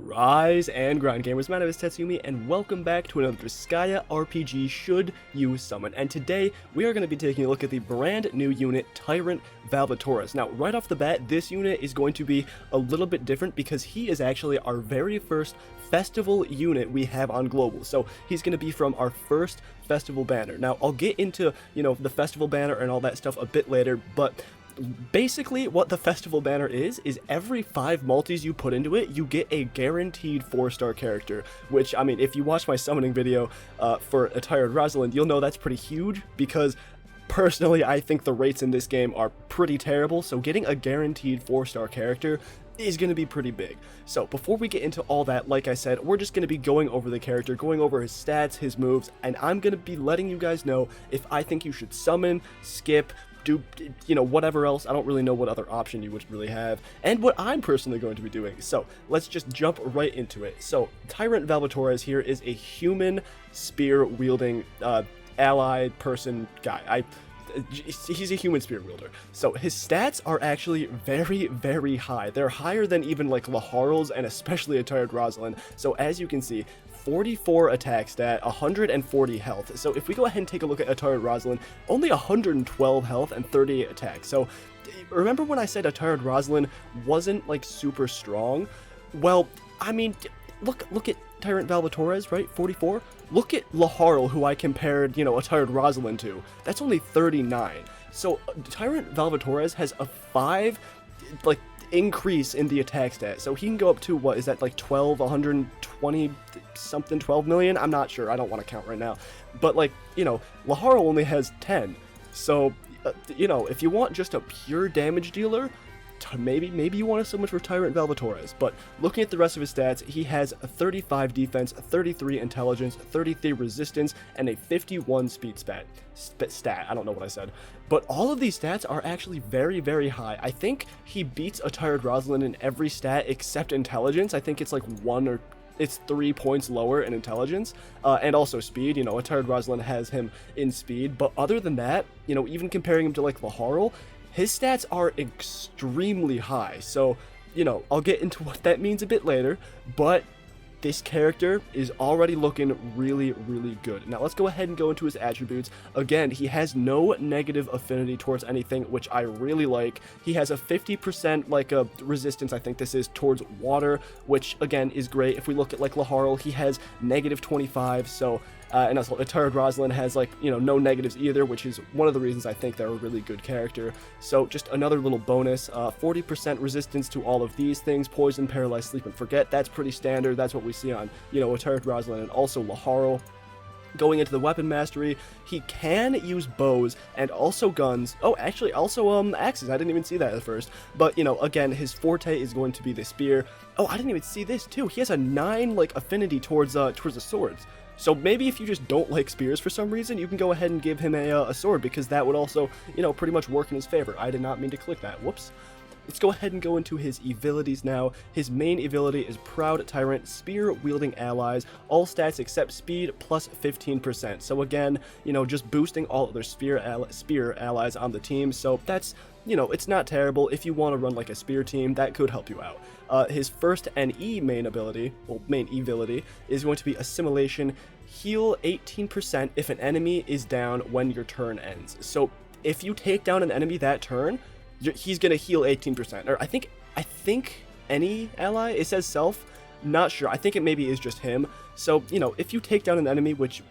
Rise and grind, gamers. My name is Tetsyumi, and welcome back to another Disgaea RPG Should You Summon. And today, we are going to be taking a look at the brand new unit, Tyrant Valvatorez. Now, right off the bat, this unit is going to be a little bit different because he is actually our very first festival unit we have on Global. So, he's going to be from our first festival banner. Now, I'll get into, the festival banner and all that stuff a bit later, but basically, what the festival banner is every 5 multis you put into it, you get a guaranteed 4-star character, which, I mean, if you watch my summoning video for a Tyrant Rosalind, you'll know that's pretty huge, because personally, I think the rates in this game are pretty terrible, so getting a guaranteed 4-star character is going to be pretty big. So before we get into all that, like I said, we're just going to be going over the character, going over his stats, his moves, and I'm going to be letting you guys know if I think you should summon, skip, do, whatever else. I don't really know what other option you would really have, and what I'm personally going to be doing. So let's just jump right into it. So Tyrant Valvatorez here is a human spear wielding allied person guy. He's a human spear wielder. So his stats are actually very, very high. They're higher than even like Laharl's and especially a Tyrant Rosalind. So as you can see, 44 attack stat, 140 health. So if we go ahead and take a look at a Tyrant Rosalind, only 112 health and 38 attack. So remember when I said a Tyrant Rosalind wasn't like super strong? Well, I mean, look at Tyrant Valvatorez, right? 44. Look at Laharl, who I compared, a Tyrant Rosalind to. That's only 39. So Tyrant Valvatorez has a 5, increase in the attack stat. So he can go up to, what is that, 120 something, 12 million? I'm not sure. I don't want to count right now. But, Laharl only has 10. So, if you want just a pure damage dealer, maybe you want to summon for Tyrant Valvatorez, but looking at the rest of his stats, he has a 35 defense, 33 intelligence, 33 resistance, and a 51 speed stat. I don't know what I said. But all of these stats are actually very, very high. I think he beats a Tyrant Rosalind in every stat except intelligence. I think it's it's 3 points lower in intelligence, and also speed. A Tyrant Rosalind has him in speed, but other than that, even comparing him to Laharl, his stats are extremely high. So, I'll get into what that means a bit later, but this character is already looking really, really good. Now, let's go ahead and go into his attributes. Again, he has no negative affinity towards anything, which I really like. He has a 50% resistance, I think this is, towards water, which, again, is great. If we look at, Laharl, he has negative 25, so and also Tyrant Rosalind has no negatives either, which is one of the reasons I think they're a really good character. So just another little bonus, 40% resistance to all of these things: poison, paralyze, sleep, and forget. That's pretty standard. That's what we see on a Tyrant Rosalind and also Laharl. Going into the weapon mastery, he can use bows and also guns. Oh, actually, also axes. I didn't even see that at first. But again, his forte is going to be the spear. Oh, I didn't even see this too. He has a 9 affinity towards the swords. So maybe if you just don't like spears for some reason, you can go ahead and give him a sword, because that would also, pretty much work in his favor. I did not mean to click that. Whoops. Let's go ahead and go into his abilities now. His main ability is Proud Tyrant, spear-wielding allies, all stats except speed plus 15%. So again, just boosting all other spear allies on the team. So that's, it's not terrible. If you want to run a spear team, that could help you out. His first NE main ability is going to be Assimilation, heal 18% if an enemy is down when your turn ends. So if you take down an enemy that turn, he's going to heal 18%. Or I think any ally, it says self, not sure. I think it maybe is just him. So, if you take down an enemy, which,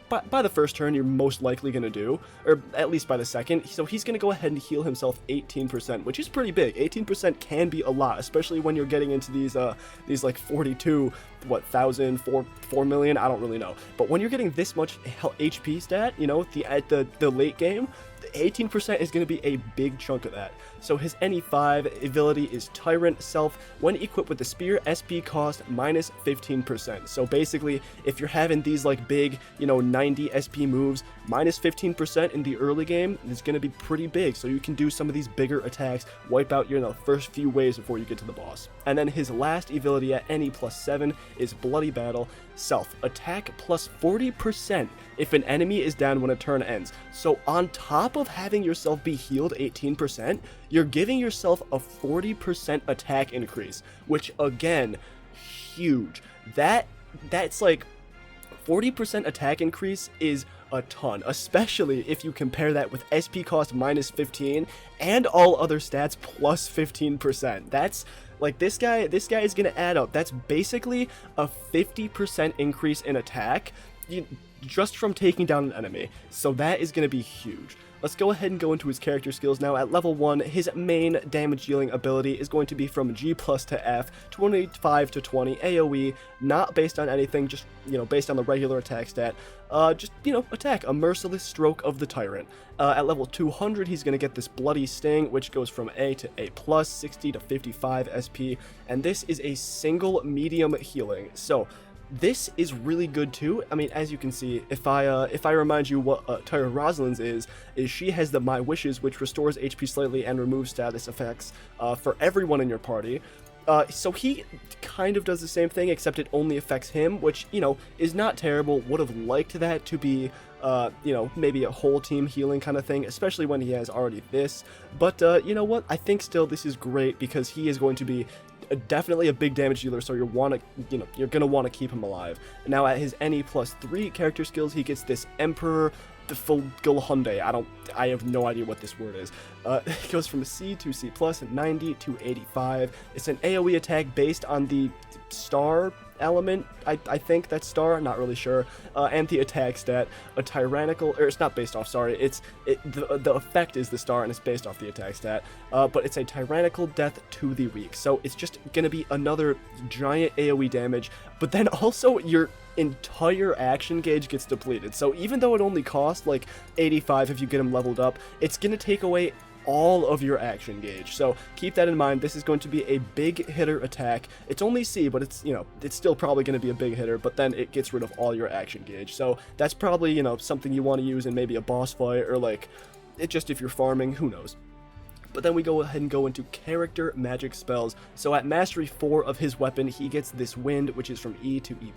by the first turn you're most likely going to do, or at least by the second, so he's going to go ahead and heal himself 18%, which is pretty big. 18% can be a lot, especially when you're getting into these 42, 4 million, I don't really know. But when you're getting this much HP stat, at the late game, 18% is going to be a big chunk of that. So his NE5 ability is Tyrant Self. When equipped with the spear, SP cost minus 15%. So basically, if you're having these big, 90 SP moves, minus 15% in the early game is going to be pretty big. So you can do some of these bigger attacks, wipe out your first few waves before you get to the boss. And then his last ability at NE plus 7 is Bloody Battle. Self. Attack plus 40% if an enemy is down when a turn ends. So on top of having yourself be healed 18%, you're giving yourself a 40% attack increase, which again, huge. That's like 40% attack increase is a ton, especially if you compare that with SP cost minus 15 and all other stats plus 15%. That's like this guy is gonna add up. That's basically a 50% increase in attack just from taking down an enemy. So that is gonna be huge. Let's go ahead and go into his character skills now. At level 1, his main damage dealing ability is going to be from G+ to F, 25 to 20 AoE, not based on anything, just, based on the regular attack stat. Attack, a merciless stroke of the Tyrant. At level 200, he's going to get this Bloody Sting, which goes from A to A+, 60 to 55 SP, and this is a single medium healing. So, this is really good too. I mean, as you can see, if I remind you what Tyrant Rosalind's is she has the My Wishes, which restores HP slightly and removes status effects for everyone in your party. So he kind of does the same thing, except it only affects him, which, is not terrible. Would have liked that to be, maybe a whole team healing kind of thing, especially when he has already this. But, you know what? I think still this is great because he is going to be definitely a big damage dealer, so you're gonna want to keep him alive. Now at his NE+3 character skills, he gets this Emperor the Fulgulhunde. I have no idea what this word is. It goes from C to C+, 90 to 85. It's an AoE attack based on the star element, I think that's star, I'm not really sure, and the attack stat, a tyrannical, or it's not based off, sorry, the effect is the star and it's based off the attack stat, but it's a tyrannical death to the weak, so it's just gonna be another giant AoE damage, but then also your entire action gauge gets depleted, so even though it only costs like 85 if you get him leveled up, it's gonna take away all of your action gauge, so keep that in mind. This is going to be a big hitter attack. It's only C, but it's it's still probably going to be a big hitter, but then it gets rid of all your action gauge, so that's probably something you want to use in maybe a boss fight, or like just if you're farming, who knows. But then we go ahead and go into character magic spells. So at Mastery 4 of his weapon, he gets this Wind, which is from E to E+,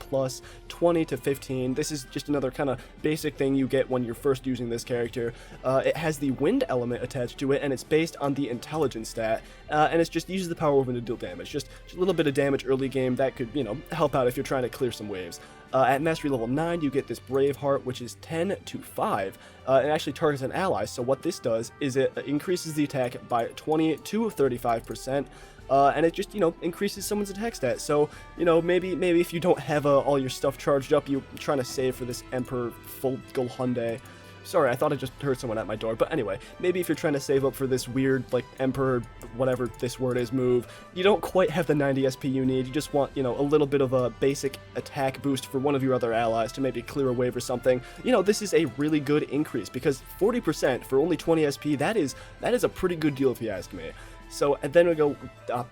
20 to 15. This is just another kind of basic thing you get when you're first using this character. It has the Wind element attached to it, and it's based on the Intelligence stat, and it's just uses the power weapon to deal damage. Just a little bit of damage early game that could, help out if you're trying to clear some waves. At Mastery level 9, you get this Braveheart, which is 10 to 5. It actually targets an ally, so what this does is it increases the attack by 20 to 35%, and it just, increases someone's attack stat. So, maybe if you don't have all your stuff charged up, you're trying to save for this Emperor Fulgulhunde. Sorry, I thought I just heard someone at my door, but anyway, maybe if you're trying to save up for this weird, like, Emperor, whatever this word is, move, you don't quite have the 90 SP you need, you just want, a little bit of a basic attack boost for one of your other allies to maybe clear a wave or something. This is a really good increase, because 40% for only 20 SP, that is a pretty good deal if you ask me. So, and then we go,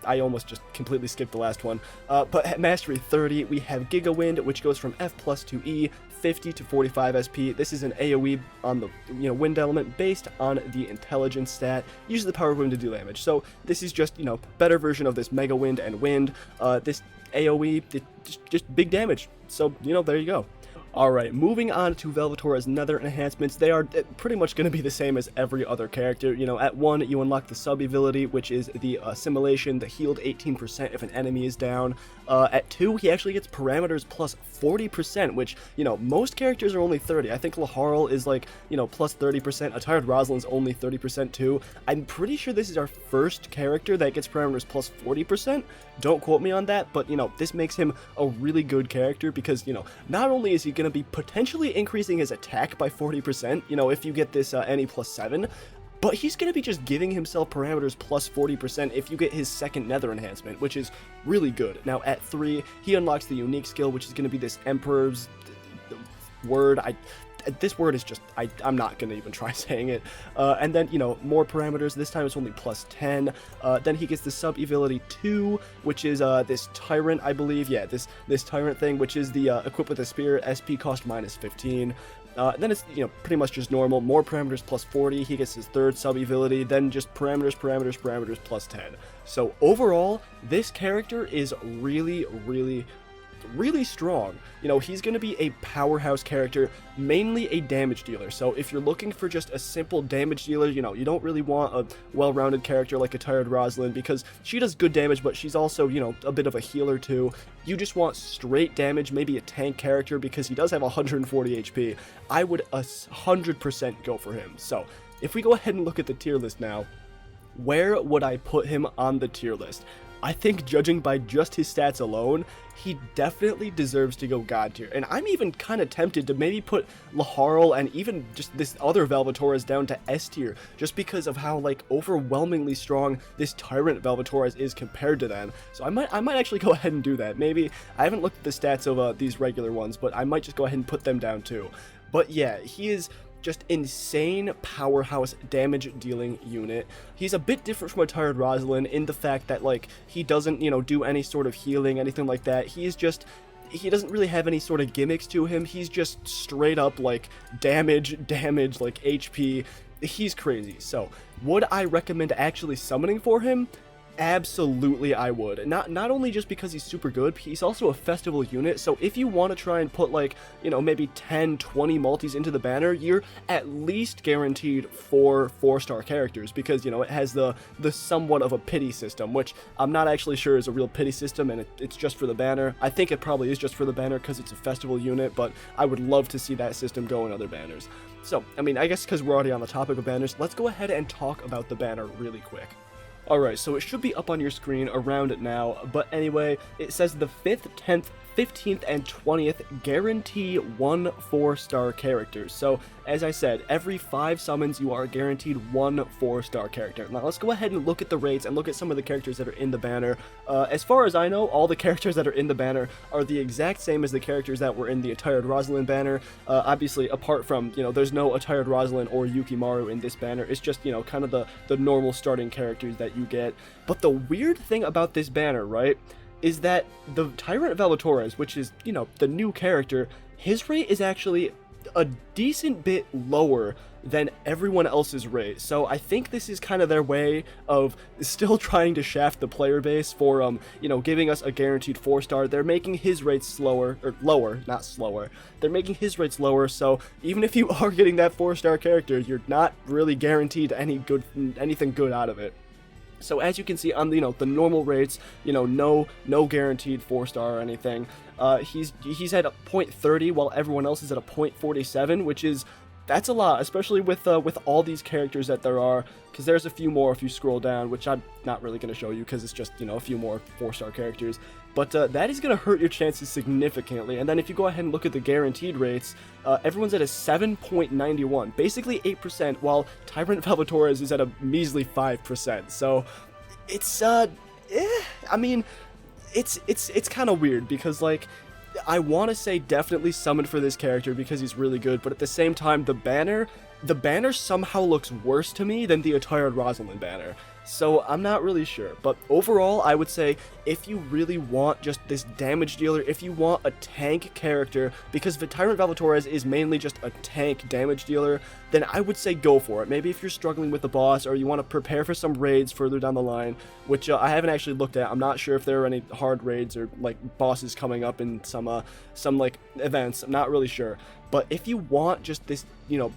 I almost just completely skipped the last one, but at Mastery 30, we have Giga Wind, which goes from F+ to E, 50 to 45 SP. This is an AoE on the, wind element based on the Intelligence stat, uses the power wind to do damage. So, this is just, better version of this Mega Wind and Wind. This AoE, just big damage. So, there you go. Alright, moving on to Valvatorez's nether enhancements. They are pretty much going to be the same as every other character. At 1, you unlock the sub-ability, which is the Assimilation, the healed 18% if an enemy is down. At 2, he actually gets parameters plus 40%, which, most characters are only 30. I think Laharl is like, plus 30%. Tyrant Rosalind's only 30% too. I'm pretty sure this is our first character that gets parameters plus 40%. Don't quote me on that, but, this makes him a really good character because, not only is he going to be potentially increasing his attack by 40%, if you get this NE+7, but he's going to be just giving himself parameters plus 40% if you get his second nether enhancement, which is really good. Now at 3, he unlocks the unique skill, which is going to be this Emperor's word. This word is just, I'm not going to even try saying it. And then, more parameters. This time it's only plus 10. Then he gets the sub-ability 2, which is this Tyrant, I believe. Yeah, this Tyrant thing, which is the equipped with a spear, SP cost minus 15. Then it's, pretty much just normal. More parameters plus 40. He gets his third sub-ability. Then just parameters plus 10. So overall, this character is really, really really strong. You know, he's going to be a powerhouse character, mainly a damage dealer. So if you're looking for just a simple damage dealer, you know, you don't really want a well-rounded character like a Tyrant Valvatorez, because she does good damage, but she's also, you know, a bit of a healer too. You just want straight damage, maybe a tank character, because he does have 140 HP. I would 100% go for him. So if we go ahead and look at the tier list now, where would I put him on the tier list? I think, judging by just his stats alone, he definitely deserves to go God tier. And I'm even kind of tempted to maybe put Laharl and even just this other Valvatorez down to S tier, just because of how, like, overwhelmingly strong this Tyrant Valvatorez is compared to them. So I might actually go ahead and do that. Maybe, I haven't looked at the stats of these regular ones, but I might just go ahead and put them down too. But yeah, he is just insane powerhouse damage dealing unit. He's a bit different from a Tyrant Valvatorez in the fact that, like, he doesn't, you know, do any sort of healing, anything like that. He doesn't really have any sort of gimmicks to him. He's just straight up, like, damage, like HP. He's crazy. So would I recommend actually summoning for him? Absolutely I would. Not only just because he's super good, he's also a festival unit, so if you want to try and put, like, you know, maybe 10, 20 multis into the banner, you're at least guaranteed 4 4-star characters, because, you know, it has the somewhat of a pity system, which I'm not actually sure is a real pity system, and it's just for the banner. I think it probably is just for the banner because it's a festival unit, but I would love to see that system go in other banners. So, I mean, I guess because we're already on the topic of banners, let's go ahead and talk about the banner really quick. Alright, so it should be up on your screen around it now, but anyway, it says the 5th, 10th, 15th, and 20th guarantee 1 4-star character. So, as I said, every 5 summons you are guaranteed 1 4-star character. Now, let's go ahead and look at the rates and look at some of the characters that are in the banner. As far as I know, all the characters that are in the banner are the exact same as the characters that were in the Untitled Chapter banner. Obviously, apart from, you know, there's no Untitled Chapter or Yukimaru in this banner. It's just, you know, kind of the normal starting characters that you get. But the weird thing about this banner, right, is that the Tyrant Valvatorez, which is, you know, the new character, his rate is actually a decent bit lower than everyone else's rate. So I think this is kind of their way of still trying to shaft the player base for, you know, giving us a guaranteed 4-star. They're making his rates slower, or lower, not slower. They're making his rates lower, so even if you are getting that 4-star character, you're not really guaranteed anything good out of it. So as you can see on the, you know, the normal rates, you know, no guaranteed 4-star or anything. He's at a 0.30 while everyone else is at a 0.47, which is, that's a lot, especially with all these characters that there are, because there's a few more if you scroll down, which I'm not really going to show you because it's just, you know, a few more 4-star characters. But that is going to hurt your chances significantly. And then if you go ahead and look at the guaranteed rates, everyone's at a 7.91, basically 8%, while Tyrant Valvatorez is at a measly 5%. So it's I mean, it's kind of weird because, like, I want to say definitely summon for this character because he's really good, but at the same time, the banner somehow looks worse to me than the Untitled Chapter banner. So I'm not really sure, but overall I would say if you really want just this damage dealer, if you want a tank character, because the Tyrant Valvatorez is mainly just a tank damage dealer, then I would say go for it. Maybe if you're struggling with the boss or you want to prepare for some raids further down the line, which I haven't actually looked at. I'm not sure if there are any hard raids or, like, bosses coming up in some like events. I'm not really sure. But if you want just this, you know,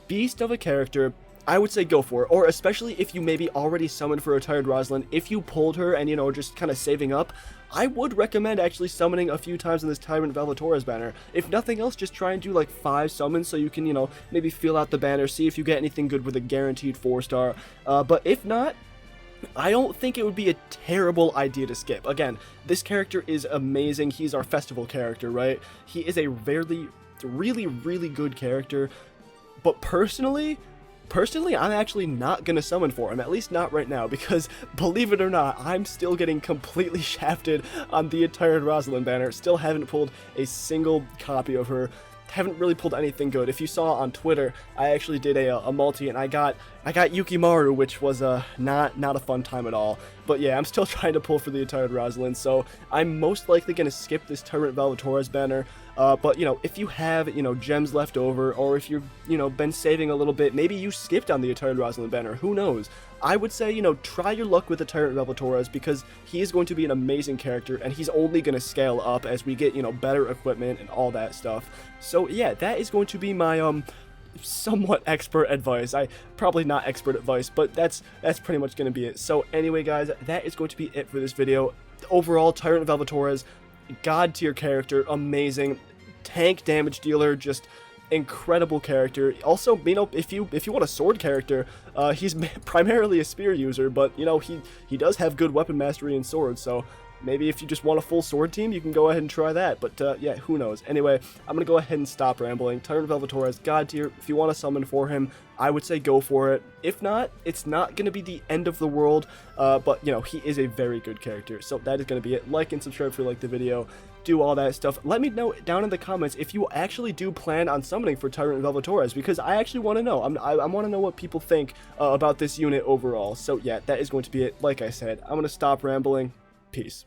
beast of a character, I would say go for it, or especially if you maybe already summoned for a Tyrant Valvatorez, if you pulled her and, you know, just kind of saving up, I would recommend actually summoning a few times in this Tyrant Valvatorez banner. If nothing else, just try and do like 5 summons so you can, you know, maybe feel out the banner, see if you get anything good with a guaranteed 4-star, but if not, I don't think it would be a terrible idea to skip. Again, this character is amazing. He's our festival character, right? He is a really good character, but personally, I'm actually not going to summon for him, at least not right now, because, believe it or not, I'm still getting completely shafted on the entire Rosalind banner. Still haven't pulled a single copy of her. Haven't really pulled anything good. If you saw on Twitter, I actually did a multi, and I got I got Yukimaru, which was not a fun time at all. But yeah, I'm still trying to pull for the Untitled Rosalind, so I'm most likely going to skip this Tyrant Valvatorez banner. But, you know, if you have, you know, gems left over, or if you've, you know, been saving a little bit, maybe you skipped on the Untitled Rosalind banner, who knows? I would say, you know, try your luck with the Tyrant Valvatorez, because he is going to be an amazing character, and he's only going to scale up as we get, you know, better equipment and all that stuff. So yeah, that is going to be my, somewhat expert advice. Probably not expert advice, but that's pretty much going to be it. So anyway, guys, that is going to be it for this video. Overall, Tyrant Valvatorez, god tier character, amazing, tank damage dealer, just incredible character. Also, you know, if you want a sword character, he's primarily a spear user, but you know, he does have good weapon mastery in swords, so maybe if you just want a full sword team, you can go ahead and try that. But yeah, who knows. Anyway, I'm going to go ahead and stop rambling. Tyrant Valvatorez, god tier. If you want to summon for him, I would say go for it. If not, it's not going to be the end of the world. But, you know, he is a very good character. So that is going to be it. Like and subscribe if you like the video. Do all that stuff. Let me know down in the comments if you actually do plan on summoning for Tyrant Valvatorez, because I actually want to know. I want to know what people think about this unit overall. So yeah, that is going to be it. Like I said, I'm going to stop rambling. Peace.